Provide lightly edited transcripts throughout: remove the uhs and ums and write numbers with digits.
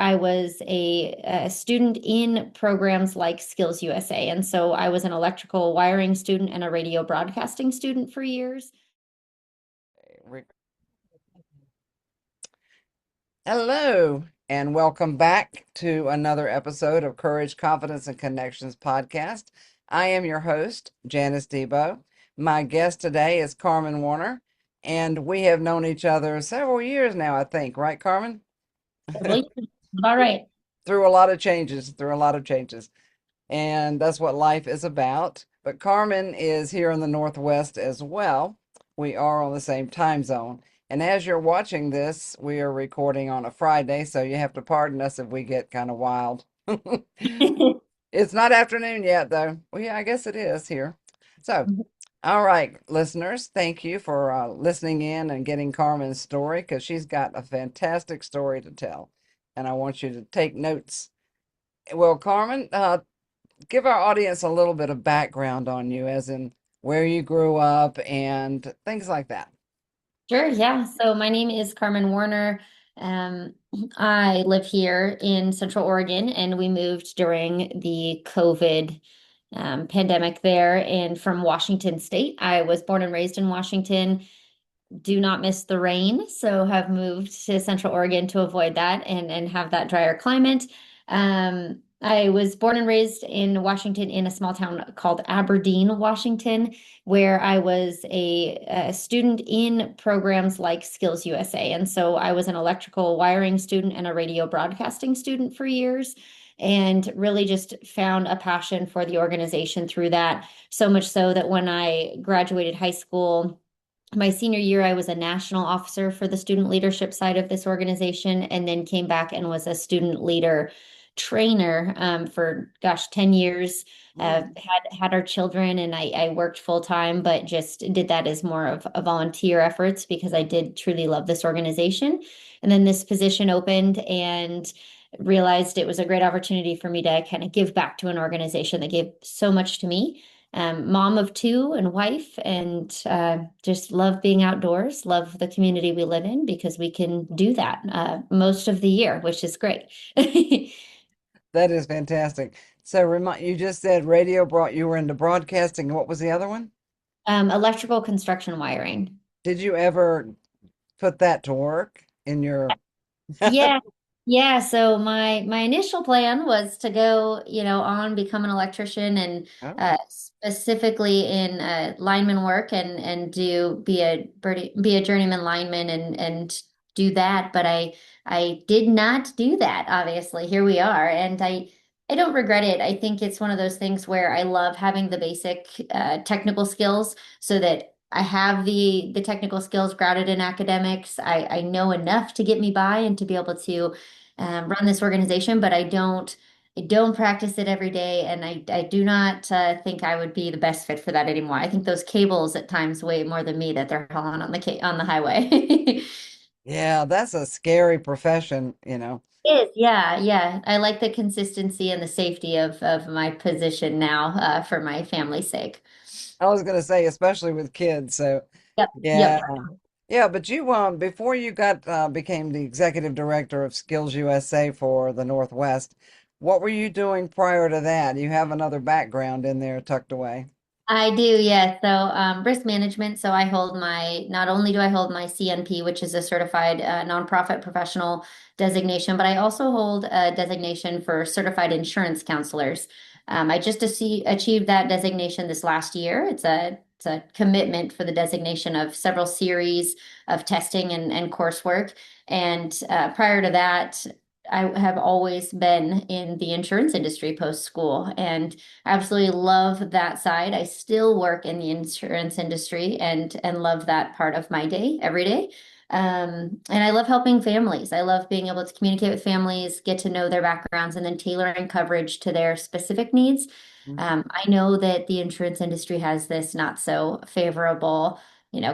I was a student in programs like SkillsUSA. And so I was an electrical wiring student and a radio broadcasting student for years. Re- Hello, and welcome back to another episode of Courage, Confidence, and Connections podcast. I am your host, Janice Debo. My guest today is Karmen Warner, and we have known each other several years now, I think, right, Carmen? All right. Through a lot of changes, through a lot of changes. And that's what life is about. But Carmen is here in the Northwest as well. We are on the same time zone. And as you're watching this, we are recording on a Friday, so you have to pardon us if we get kind of wild. It's not afternoon yet, though. Well, yeah, I guess it is here. So, all right, listeners, thank you for listening in and getting Carmen's story because she's got a fantastic story to tell. And I want you to take notes. Well, Carmen, give our audience a little bit of background on you, as in where you grew up and things like that. Sure, yeah. So my name is Karmen Warner. Um, I live here in Central Oregon, and we moved during the COVID pandemic there, and from Washington State. I was born and raised in Washington. Do not miss the rain, so have moved to Central Oregon to avoid that and have that drier climate. I was born and raised in Washington in a small town called Aberdeen, Washington, where I was a student in programs like SkillsUSA. And so I was an electrical wiring student and a radio broadcasting student for years, and really just found a passion for the organization through that. So much so that when I graduated high school, my senior year, I was a national officer for the student leadership side of this organization, and then came back and was a student leader trainer for, gosh, 10 years. Mm. Had our children, and I worked full time, but just did that as more of a volunteer efforts because I did truly love this organization. And then this position opened, and realized it was a great opportunity for me to kind of give back to an organization that gave so much to me. Mom of two and wife, and just love being outdoors, love the community we live in because we can do that most of the year, which is great. That is fantastic. So, you just said radio brought you were into broadcasting. What was the other one? Electrical construction wiring. Did you ever put that to work in your? Yeah, yeah. So my initial plan was to go, on become an electrician, and Oh, specifically in lineman work, and do be a journeyman lineman, and do that. But I did not do that. Obviously, here we are, and I don't regret it. I think it's one of those things where I love having the basic technical skills so that I have the technical skills grounded in academics. I know enough to get me by and to be able to run this organization, but I don't practice it every day, and I do not think I would be the best fit for that anymore. I think those cables at times weigh more than me that they're hauling on the highway. yeah, that's a scary profession. It is, yeah, yeah. I like the consistency and the safety of my position now for my family's sake. I was going to say, especially with kids. So, Yep, yeah. yep. Yeah, but you before you got became the executive director of Skills USA for the Northwest, what were you doing prior to that? You have another background in there tucked away. I do, yeah. So risk management. So not only do I hold my CNP, which is a certified nonprofit professional designation, but I also hold a designation for certified insurance counselors. I just achieved that designation this last year. It's a commitment for the designation of several series of testing and coursework. And prior to that, I have always been in the insurance industry post school, and I absolutely love that side. I still work in the insurance industry and love that part of my day every day. And I love helping families. I love being able to communicate with families, get to know their backgrounds, and then tailoring coverage to their specific needs. Mhm. I know that the insurance industry has this not so favorable,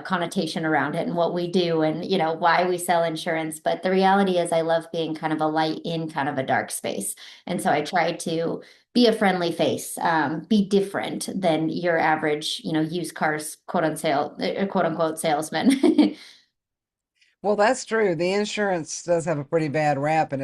connotation around it and what we do, and, why we sell insurance. But the reality is I love being kind of a light in kind of a dark space. And so I try to be a friendly face, be different than your average, used cars quote unquote salesman. Well, that's true. The insurance does have a pretty bad rap, and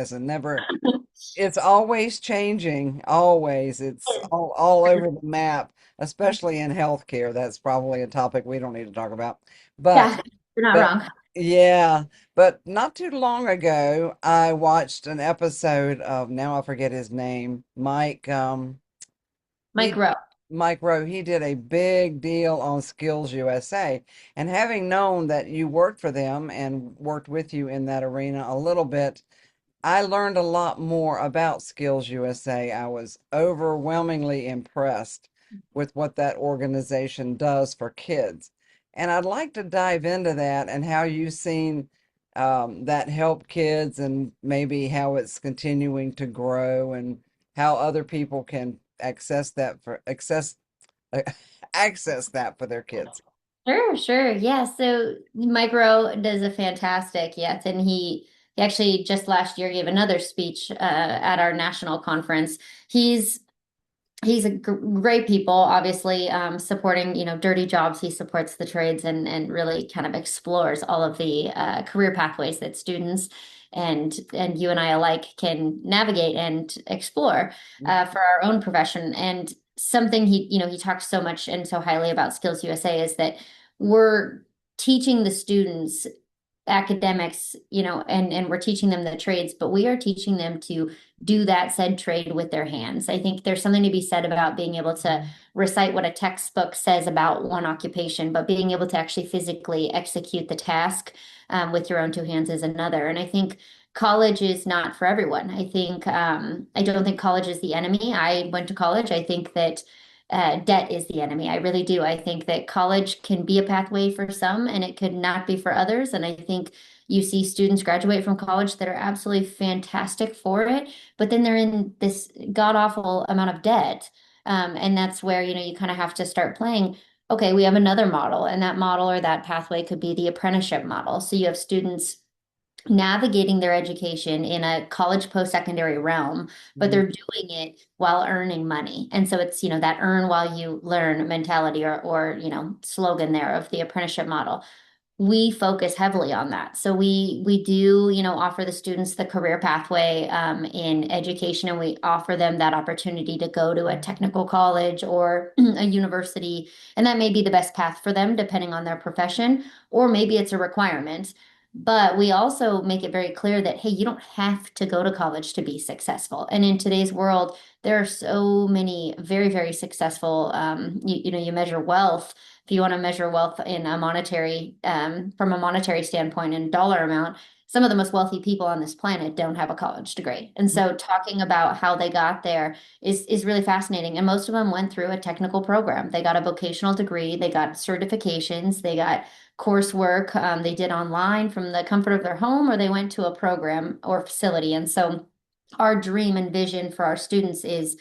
it's always changing. Always. It's all over the map, especially in healthcare. That's probably a topic we don't need to talk about. But Yeah, you're not but wrong. yeah, but not too long ago, I watched an episode of, now I forget his name, Mike. Mike He Rowe. Mike Rowe, he did a big deal on Skills USA. And having known that you worked for them and worked with you in that arena a little bit, I learned a lot more about Skills USA. I was overwhelmingly impressed with what that organization does for kids. And I'd like to dive into that and how you've seen that help kids, and maybe how it's continuing to grow, and how other people can access that for their kids. Sure, sure. Yeah. So Mike Rowe does a fantastic, yes. And he actually just last year gave another speech at our national conference. He's he's a great people, obviously, supporting, dirty jobs. He supports the trades and really kind of explores all of the career pathways that students and you and I alike can navigate and explore for our own profession. And something he talks so much and so highly about Skills USA is that we're teaching the students academics, and we're teaching them the trades, but we are teaching them to do that said trade with their hands. I think there's something to be said about being able to recite what a textbook says about one occupation, but being able to actually physically execute the task with your own two hands is another. And I think college is not for everyone. I don't think college is the enemy. I went to college. I think that debt is the enemy. I really do. I think that college can be a pathway for some and it could not be for others. And I think you see students graduate from college that are absolutely fantastic for it, but then they're in this god-awful amount of debt. And that's where, you kind of have to start playing. Okay, we have another model, and that model or that pathway could be the apprenticeship model. So you have students navigating their education in a college post-secondary realm, but Mhm. they're doing it while earning money. And so it's, that earn while you learn mentality or, slogan there of the apprenticeship model. We focus heavily on that. So we do, offer the students the career pathway in education, and we offer them that opportunity to go to a technical college or a university, and that may be the best path for them depending on their profession, or maybe it's a requirement. But we also make it very clear that, hey, you don't have to go to college to be successful. And in today's world, there are so many very, very successful, you measure wealth. If you want to measure wealth in a monetary, from a monetary standpoint and dollar amount, some of the most wealthy people on this planet don't have a college degree. And so talking about how they got there is really fascinating. And most of them went through a technical program. They got a vocational degree, they got certifications, they got coursework they did online from the comfort of their home, or they went to a program or facility. And so our dream and vision for our students is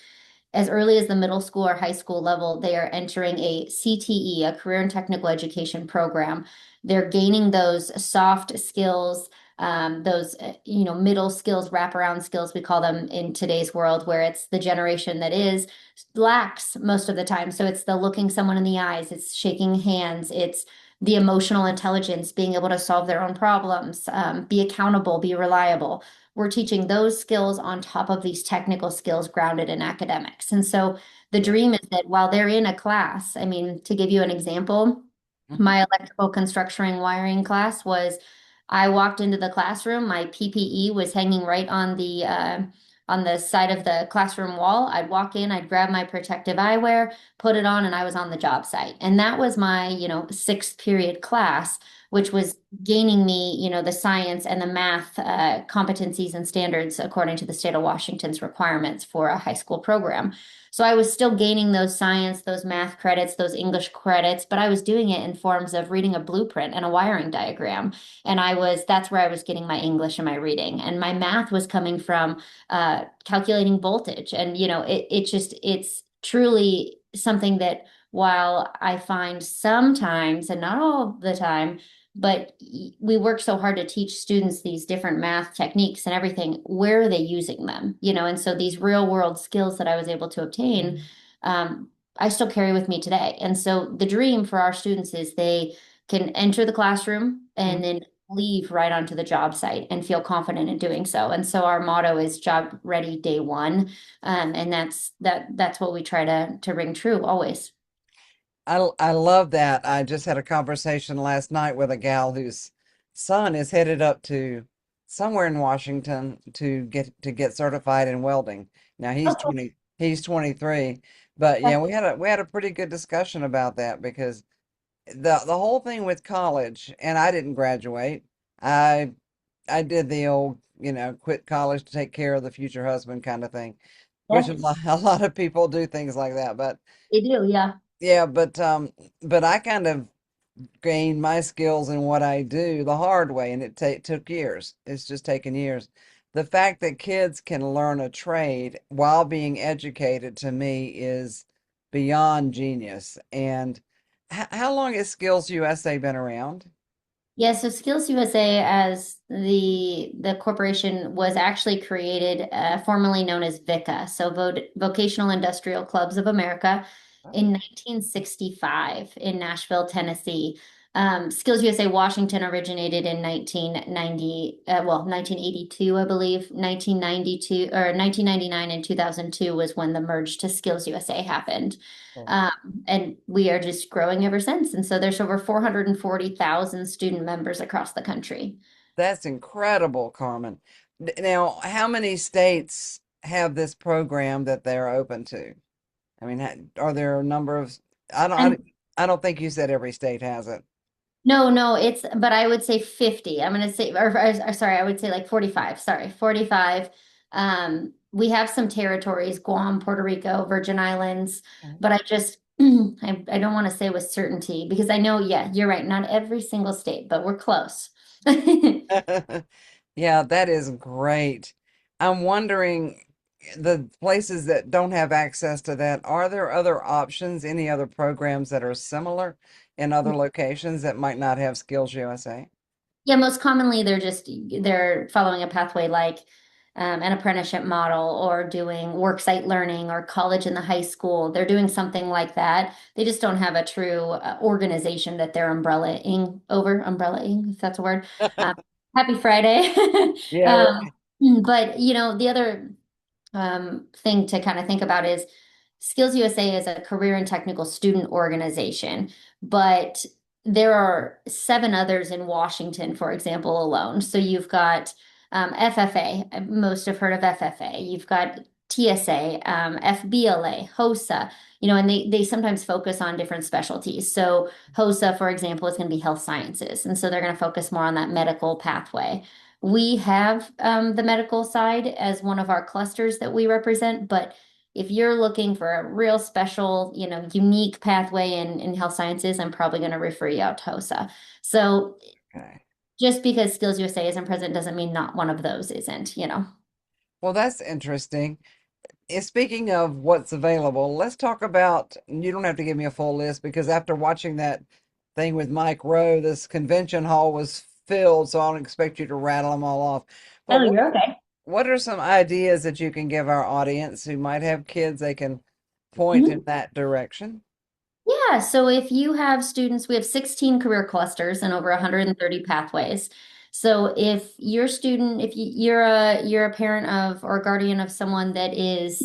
as early as the middle school or high school level, they are entering a CTE, a career and technical education program. They're gaining those soft skills, those middle skills, wraparound skills, we call them in today's world, where it's the generation that is lacks most of the time. So it's the looking someone in the eyes, it's shaking hands, it's the emotional intelligence, being able to solve their own problems, be accountable, be reliable. We're teaching those skills on top of these technical skills grounded in academics. And so the Yeah. dream is that while they're in a class, I mean, to give you an example, Mhm. my electrical construction and wiring class was I walked into the classroom, my PPE was hanging right on the side of the classroom wall. I'd walk in, I'd grab my protective eyewear, put it on, and I was on the job site. And that was my, sixth period class, which was gaining me, the science and the math competencies and standards according to the state of Washington's requirements for a high school program. So I was still gaining those science, those math credits, those English credits, but I was doing it in forms of reading a blueprint and a wiring diagram. And that's where I was getting my English and my reading. And my math was coming from calculating voltage. And, it's truly something that while I find sometimes, and not all the time, but we work so hard to teach students these different math techniques and everything. Where are they using them? And so these real world skills that I was able to obtain, I still carry with me today. And so the dream for our students is they can enter the classroom and then leave right onto the job site and feel confident in doing so. And so our motto is job ready day one. And that's what we try to ring true always. I love that. I just had a conversation last night with a gal whose son is headed up to somewhere in Washington to get certified in welding. Now he's 23, but yeah, we had a pretty good discussion about that because the whole thing with college, and I didn't graduate. I I did the old, quit college to take care of the future husband kind of thing, which Yeah, a lot of people do things like that. But they do. Yeah. yeah, but I kind of gained my skills in what I do the hard way, and it took years. It's just taken years. The fact that kids can learn a trade while being educated to me is beyond genius. And how long has Skills USA been around? Yeah, so Skills USA as the corporation was actually created, formerly known as VICA, so Vocational Industrial Clubs of America, Oh, in 1965 in Nashville, Tennessee. Skills USA Washington originated in 1990, 1982, I believe. 1992 or 1999 and 2002 was when the merge to Skills USA happened. cool. Um, and we are just growing ever since. And so there's over 440,000 student members across the country. That's incredible, Carmen. Now, how many states have this program that they're open to? I mean, are there a number of, I don't, I'm I don't think you said every state has it. No, no, but I would say 50. I'm going to say, or sorry, I would say like 45. Sorry, 45. We have some territories, Guam, Puerto Rico, Virgin Islands, but I just, I don't want to say with certainty because I know, yeah, you're right. Not every single state, but we're close. Yeah, that is great. I'm wondering the places that don't have access to that, are there other options, any other programs that are similar in other locations that might not have Skills USA? Yeah, most commonly they're following a pathway like an apprenticeship model or doing worksite learning or college in the high school. They're doing something like that. They just don't have a true organization that they're umbrellaing, if that's a word. Um, Happy Friday. Yeah, Um, right. but the other thing to kind of think about is Skills USA is a career and technical student organization, but there are seven others in Washington, for example, alone. So you've got FFA, most have heard of FFA. You've got TSA, FBLA, HOSA, and they sometimes focus on different specialties. So HOSA, for example, is going to be health sciences. And so they're going to focus more on that medical pathway. We have the medical side as one of our clusters that we represent, but if you're looking for a real special, unique pathway in health sciences, I'm probably going to refer you out to HOSA. So Okay. just because Skills USA isn't present doesn't mean not one of those isn't. Well, that's interesting. Speaking of what's available, let's talk about, you don't have to give me a full list because after watching that thing with Mike Rowe, this convention hall was filled, so I don't expect you to rattle them all off. But Oh, you're okay. what are some ideas that you can give our audience who might have kids they can point in that direction? Yeah, so if you have students, we have 16 career clusters and over 130 pathways. So if your student, if you're a parent of or guardian of someone that is,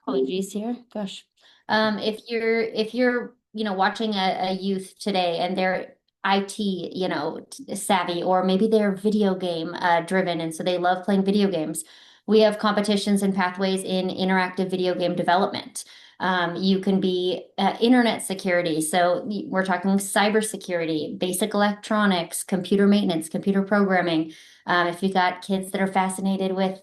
apologies here, gosh. If you're watching a youth today and they're IT, savvy, or maybe they're video game driven and so they love playing video games. We have competitions and pathways in interactive video game development. You can be internet security. So we're talking cybersecurity, basic electronics, computer maintenance, computer programming. If you've got kids that are fascinated with,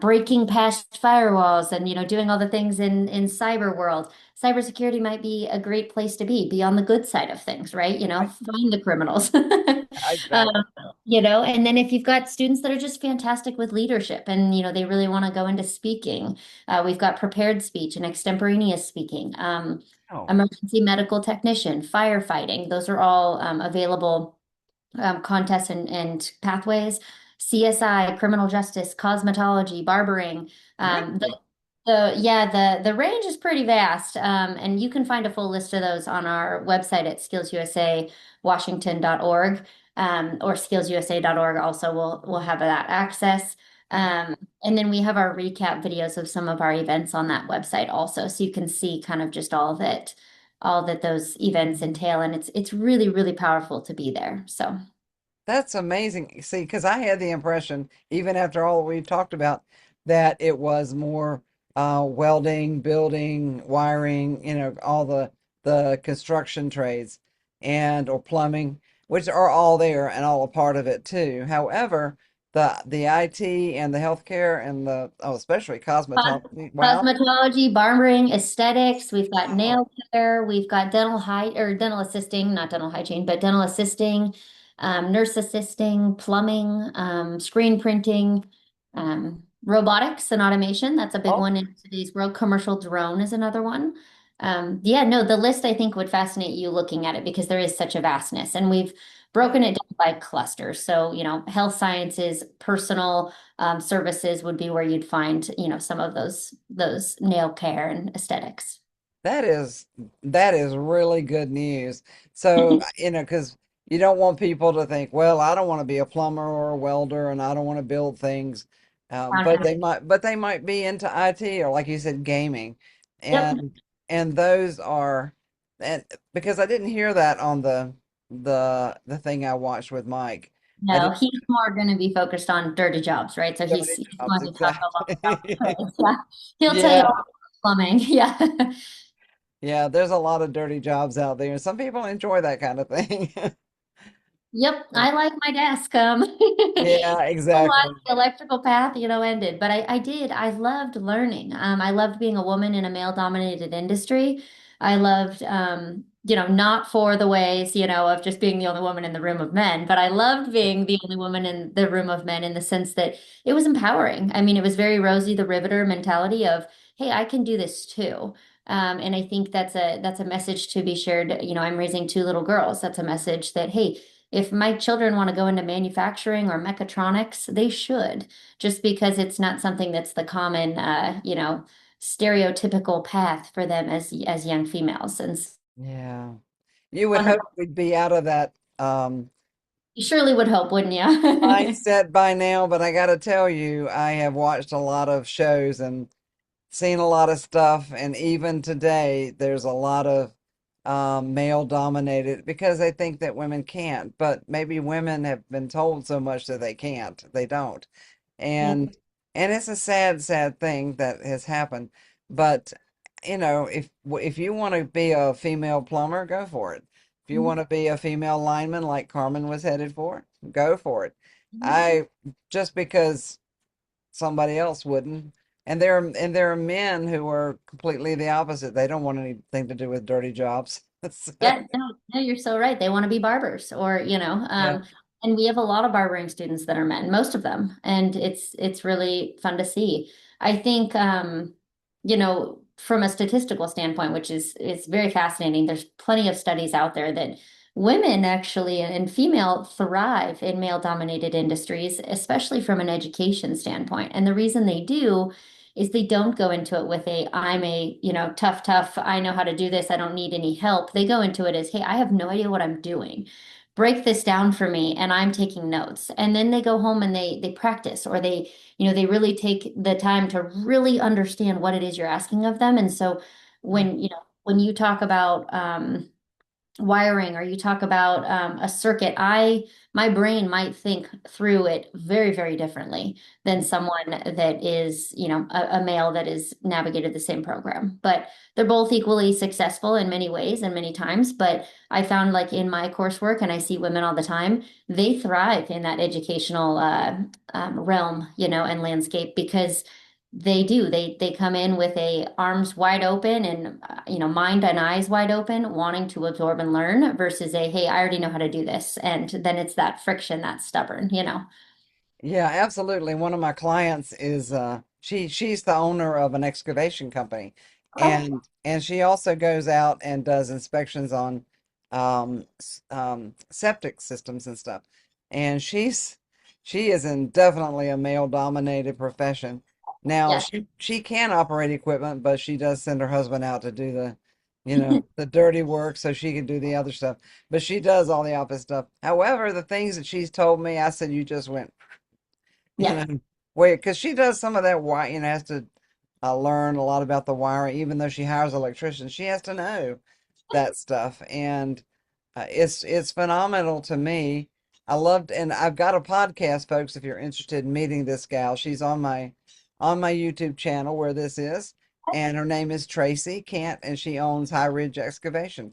breaking past firewalls and, doing all the things in cyber world, cybersecurity might be a great place to be on the good side of things, right? I, Find the criminals. Um, exactly. and then if you've got students that are just fantastic with leadership and, they really want to go into speaking, we've got prepared speech and extemporaneous speaking, Oh, emergency medical technician, firefighting. Those are all available contests and pathways. CSI, criminal justice, cosmetology, barbering. really? So yeah, the range is pretty vast, and you can find a full list of those on our website at skillsUSAWashington.org, or skillsusa.org. Also, will have that access. And then we have our recap videos of some of our events on that website also, so you can see kind of just all that those events entail, and it's really really powerful to be there. So. That's amazing. See, because I had the impression, even after all we talked about, that it was more welding, building, wiring, all the construction trades and or plumbing, which are all there and all a part of it too. However, the IT and the healthcare and the especially cosmetology, wow. Cosmetology, barbering, aesthetics. We've got Wow. nail care. We've got dental assisting, not dental hygiene, but dental assisting, nurse assisting, plumbing, screen printing, robotics and automation. That's a big Oh, one in today's world. Commercial drone is another one. Yeah, no, the list I think would fascinate you looking at it because there is such a vastness, and we've broken it down by clusters. So, health sciences, personal services would be where you'd find, some of those nail care and aesthetics. That is that is really good news. So, because you don't want people to think, well, I don't want to be a plumber or a welder, and I don't want to build things. But they might be into IT or, like you said, gaming, Yep. and those are, and because I didn't hear that on the thing I watched with Mike. I No, didn't he's more going to be focused on dirty jobs, right? So know he's any jobs going to talk a lot about exactly. trades. Yeah. He'll tell you Yeah. all about plumbing. Yeah. Yeah, there's a lot of dirty jobs out there. Some people enjoy that kind of thing. Yep, I like my desk. Yeah, So why exactly. the electrical path, ended. But I did. I loved learning. I loved being a woman in a male-dominated industry. I loved, not for the ways, of just being the only woman in the room of men, but I loved being the only woman in the room of men in the sense that it was empowering. I mean, it was very Rosie the Riveter mentality of, hey, I can do this too. And I think that's a message to be shared. I'm raising two little girls. That's a message that, hey, if my children want to go into manufacturing or mechatronics, they should, just because it's not something that's the common, stereotypical path for them as young females. And Yeah. You would one of hope we'd be out of that you surely would hope, wouldn't you? mindset by now, but I got to tell you, I have watched a lot of shows and seen a lot of stuff, and even today, there's a lot of male dominated because they think that women can't, but maybe women have been told so much that they can't, they don't. Yep. And it's a sad, sad thing that has happened. But if you want to be a female plumber, go for it. If you want to be a female lineman like Carmen was headed for, go for it. I just because somebody else wouldn't. And there are men who are completely the opposite. They don't want anything to do with dirty jobs. So, Yeah, no, no, you're so right. They want to be barbers or, yeah. and we have a lot of barbering students that are men, most of them. And it's really fun to see. I think from a statistical standpoint, which is very fascinating, there's plenty of studies out there that women actually and female thrive in male-dominated industries, especially from an education standpoint. And the reason they do is they don't go into it with I'm a, tough, I know how to do this, I don't need any help. They go into it as, hey, I have no idea what I'm doing. Break this down for me and I'm taking notes. And then they go home and they practice or they really take the time to really understand what it is you're asking of them. And so when you talk about wiring or you talk about a circuit, my brain might think through it very, very differently than someone that is, a male that is navigated the same program. But they're both equally successful in many ways and many times. But I found like in my coursework, and I see women all the time, they thrive in that educational realm, and landscape because they do. They come in with a arms wide open and mind and eyes wide open, wanting to absorb and learn versus a hey, I already know how to do this. And then it's that friction that's stubborn. Yeah, absolutely. One of my clients is she's the owner of an excavation company, Oh, and she also goes out and does inspections on septic systems and stuff. And she is in definitely a male dominated profession. Now Yeah. she can operate equipment, but she does send her husband out to do the dirty work so she can do the other stuff. But she does all the office stuff. However, the things that she's told me, I said, you just went, you Yeah. know, wait, because she does some of that wire, has to learn a lot about the wiring, even though she hires electricians, she has to know that stuff. And it's phenomenal to me. I loved, and I've got a podcast, folks, if you're interested in meeting this gal. She's on my YouTube channel where this is, and her name is Tracy Kent, and she owns High Ridge Excavation.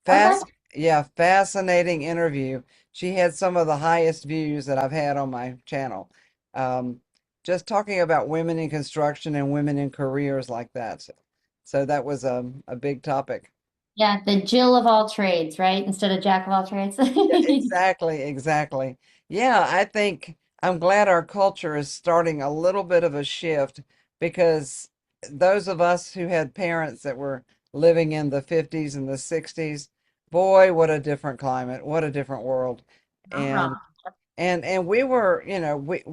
Okay. Yeah, fascinating interview. She had some of the highest views that I've had on my channel. Um, just talking about women in construction and women in careers like that. So that was a big topic. Yeah, the Jill of all trades, right? Instead of Jack of all trades. Yeah, exactly, exactly. Yeah, I think I'm glad our culture is starting a little bit of a shift because those of us who had parents that were living in the 50s and the 60s, boy, what a different climate, what a different world. Not wrong. And and we were, we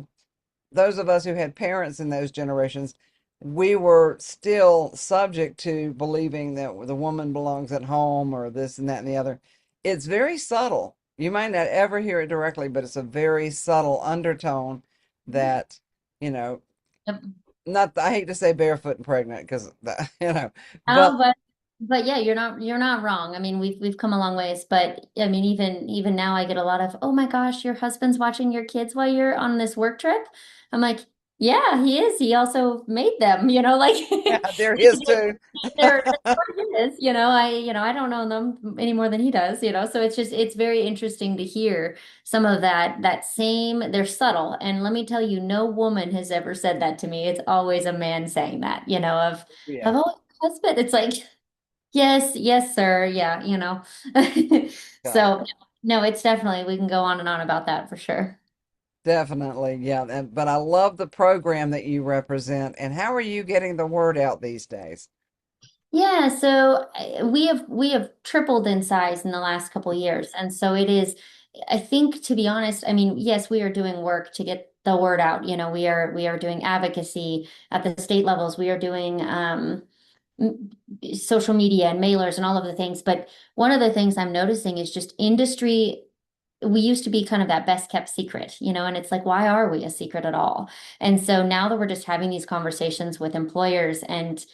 those of us who had parents in those generations, we were still subject to believing that the woman belongs at home or this and that and the other. It's very subtle. You might not ever hear it directly, but it's a very subtle undertone that, you know, Yep. not, I hate to say barefoot and pregnant because, but Oh, but yeah, you're not wrong. I mean, we've come a long ways, but I mean, even now I get a lot of, "Oh my gosh, your husband's watching your kids while you're on this work trip." I'm like, "Yeah, he is. He also made them, like yeah, there is too. that's what it is, I don't know them any more than he does, So it's very interesting to hear some of that same, they're subtle. And let me tell you, no woman has ever said that to me. It's always a man saying that, Yeah, of oh, husband. It's like, yes, yes, sir. Yeah, God. So no, it's definitely, we can go on and on about that for sure. Definitely, yeah. But I love the program that you represent. And how are you getting the word out these days? Yeah, so we have tripled in size in the last couple of years. And so it is, I think, to be honest, I mean, yes, we are doing work to get the word out. We are doing advocacy at the state levels. We are doing m- social media and mailers and all of the things. But one of the things I'm noticing is just industry. We used to be kind of that best kept secret, and it's like, why are we a secret at all? And so now that we're just having these conversations with employers and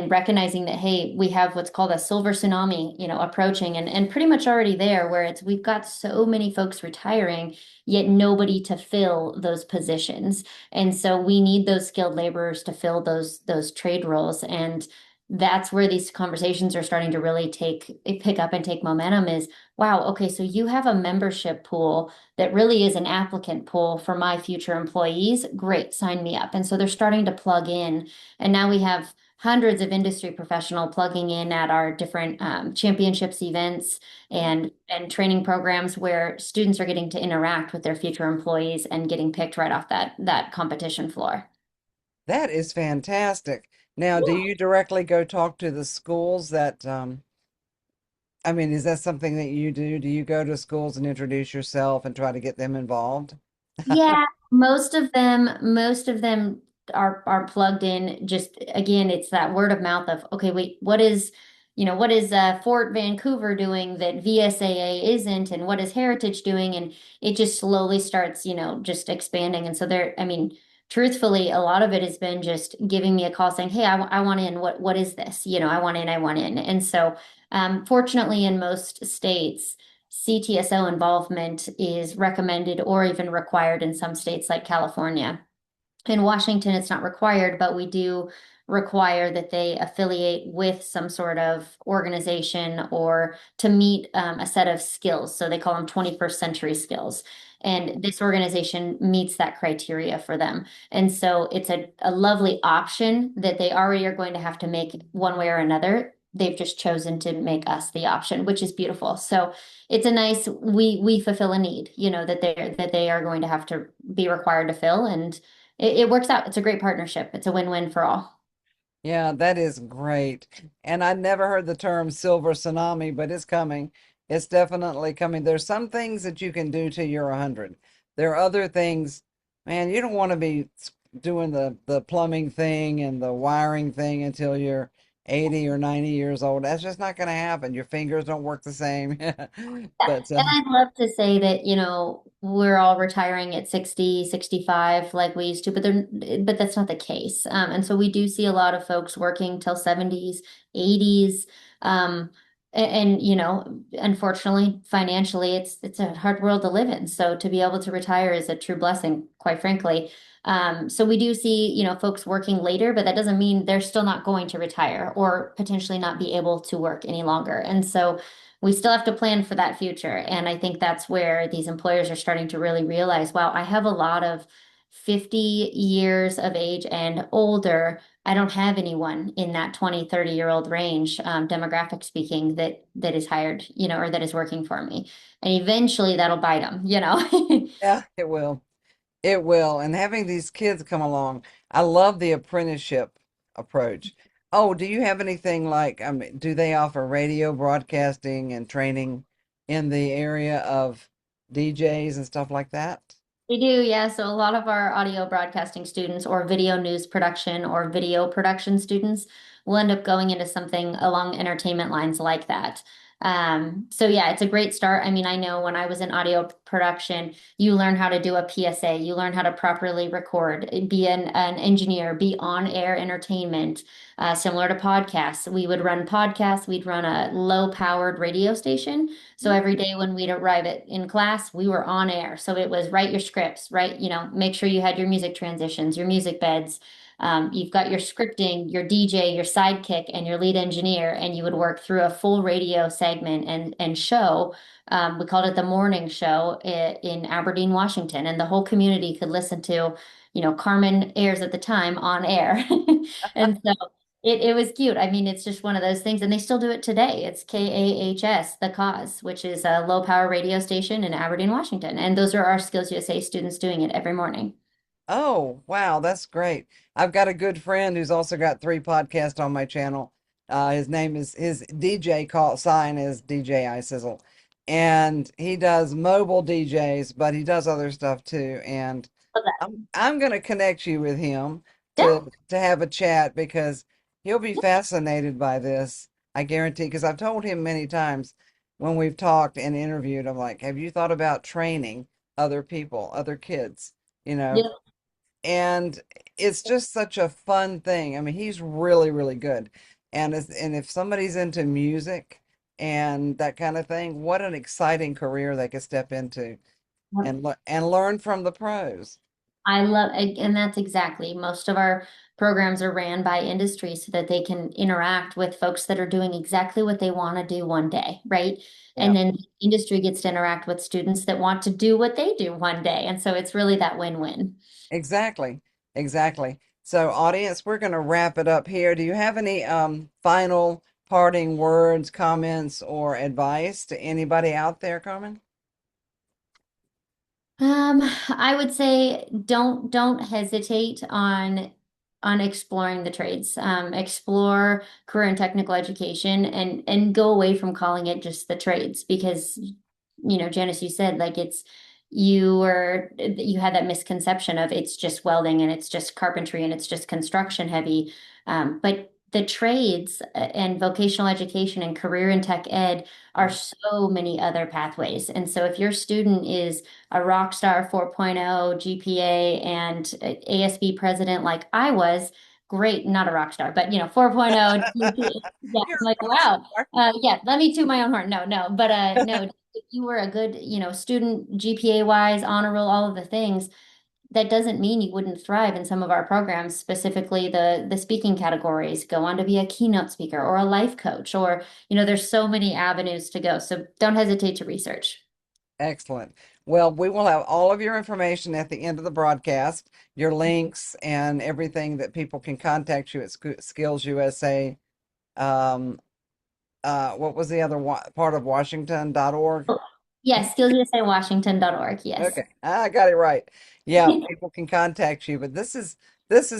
recognizing that, hey, we have what's called a silver tsunami, approaching and pretty much already there, where we've got so many folks retiring, yet nobody to fill those positions. And so we need those skilled laborers to fill those trade roles. And that's where these conversations are starting to really pick up and take momentum is, wow, okay, so you have a membership pool that really is an applicant pool for my future employees. Great, sign me up. And so they're starting to plug in. And now we have hundreds of industry professional plugging in at our different championships events and training programs where students are getting to interact with their future employees and getting picked right off that competition floor. That is fantastic. Now, do you directly go talk to the schools that, I mean, is that something that you do? Do you go to schools and introduce yourself and try to get them involved? Yeah, most of them are plugged in. Just again, it's that word of mouth of, okay, wait, what is Fort Vancouver doing that VSAA isn't, and what is Heritage doing? And it just slowly starts, just expanding. And so I mean, truthfully, a lot of it has been just giving me a call saying, hey, I want in. What is this? I want in, I want in. And so, fortunately, in most states, CTSO involvement is recommended or even required in some states like California. In Washington, it's not required, but we do require that they affiliate with some sort of organization or to meet a set of skills. So they call them 21st century skills. And this organization meets that criteria for them. And so it's a lovely option that they already are going to have to make one way or another. They've just chosen to make us the option, which is beautiful. So it's a nice, we fulfill a need, that they are going to have to be required to fill. And it works out. It's a great partnership. It's a win-win for all. Yeah, that is great. And I never heard the term silver tsunami, but it's coming. It's definitely coming. There's some things that you can do till you're 100. There are other things, man, you don't want to be doing the plumbing thing and the wiring thing until you're 80 or 90 years old. That's just not going to happen. Your fingers don't work the same. Yeah. But And I'd love to say that, we're all retiring at 60, 65, like we used to, but that's not the case. And so we do see a lot of folks working till 70s, 80s. Unfortunately, financially, it's a hard world to live in. So to be able to retire is a true blessing, quite frankly. So we do see, folks working later, but that doesn't mean they're still not going to retire or potentially not be able to work any longer. And so we still have to plan for that future. And I think that's where these employers are starting to really realize, wow, I have a lot of 50 years of age and older. I don't have anyone in that 20, 30-year-old range, demographic speaking, that is hired, or that is working for me. And eventually that'll bite them. yeah, it will. It will. And having these kids come along, I love the apprenticeship approach. Oh, do you have anything like, I mean, do they offer radio broadcasting and training in the area of DJs and stuff like that? We do, yeah. So a lot of our audio broadcasting students or video news production or video production students will end up going into something along entertainment lines like that. So yeah, it's a great start. I mean, I know when I was in audio production, you learn how to do a PSA, you learn how to properly record, be an engineer, be on air entertainment, similar to podcasts. We would run podcasts, we'd run a low powered radio station. So every day when we'd arrive in class, we were on air. So it was write your scripts, right? Make sure you had your music transitions, your music beds. You've got your scripting, your DJ, your sidekick, and your lead engineer, and you would work through a full radio segment and show. We called it the morning show in Aberdeen, Washington, and the whole community could listen to, Carmen airs at the time on air. And so it was cute. I mean, it's just one of those things, and they still do it today. It's KAHS, The Cause, which is a low power radio station in Aberdeen, Washington. And those are our Skills USA students doing it every morning. Oh, wow, that's great. I've got a good friend who's also got three podcasts on my channel. His DJ call sign is DJ Sizzle. And he does mobile DJs, but he does other stuff too. And Love that. I'm gonna connect you with him Yeah. to have a chat because he'll be fascinated by this. I guarantee, because I've told him many times when we've talked and interviewed, I'm like, have you thought about training other people, other kids? You know, Yeah. and it's just such a fun thing. I mean, he's really, really good. And if somebody's into music and that kind of thing, what an exciting career they could step into and learn from the pros. And that's exactly, most of our programs are ran by industry so that they can interact with folks that are doing exactly what they want to do one day, right? And Yeah, then the industry gets to interact with students that want to do what they do one day. And so it's really that win-win. exactly. Exactly. So, audience, we're going to wrap it up here. Do you have any final parting words, comments, or advice to anybody out there, Carmen? I would say don't hesitate on exploring the trades. Explore career and technical education and go away from calling it just the trades because Janice, you said like you had that misconception of it's just welding and it's just carpentry and it's just construction heavy. But the trades and vocational education and career and tech ed are so many other pathways. And so if your student is a rock star 4.0 GPA and ASB president like I was, great, not a rock star, but 4.0 GPA. Yeah, You're I'm like, a rock wow. star. Yeah, let me toot my own horn. No, no, but no, if you were a good, student GPA wise, honor roll, all of the things, that doesn't mean you wouldn't thrive in some of our programs, specifically the speaking categories. Go on to be a keynote speaker or a life coach, or there's so many avenues to go. So don't hesitate to research. Excellent. Well, we will have all of your information at the end of the broadcast, your links and everything that people can contact you at Skills USA. Um, what was the other part of Washington.org? Yes, skillsusawashington.org. Yes. Okay, I got it right. Yeah, people can contact you, but this is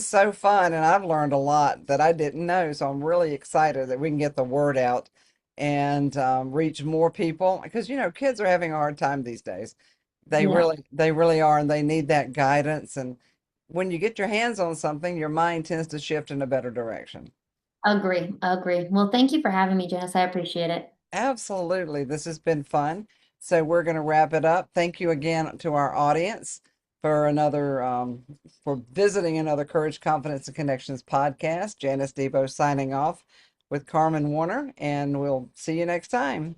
so fun, and I've learned a lot that I didn't know. So I'm really excited that we can get the word out and reach more people because kids are having a hard time these days. Yeah. They really are, and they need that guidance. And when you get your hands on something, your mind tends to shift in a better direction. Agree, agree. Well, thank you for having me, Janice. I appreciate it. Absolutely. This has been fun. So we're going to wrap it up. Thank you again to our audience for for visiting another Courage, Confidence, and Connections podcast. Janice Debo signing off with Karmen Warner, and we'll see you next time.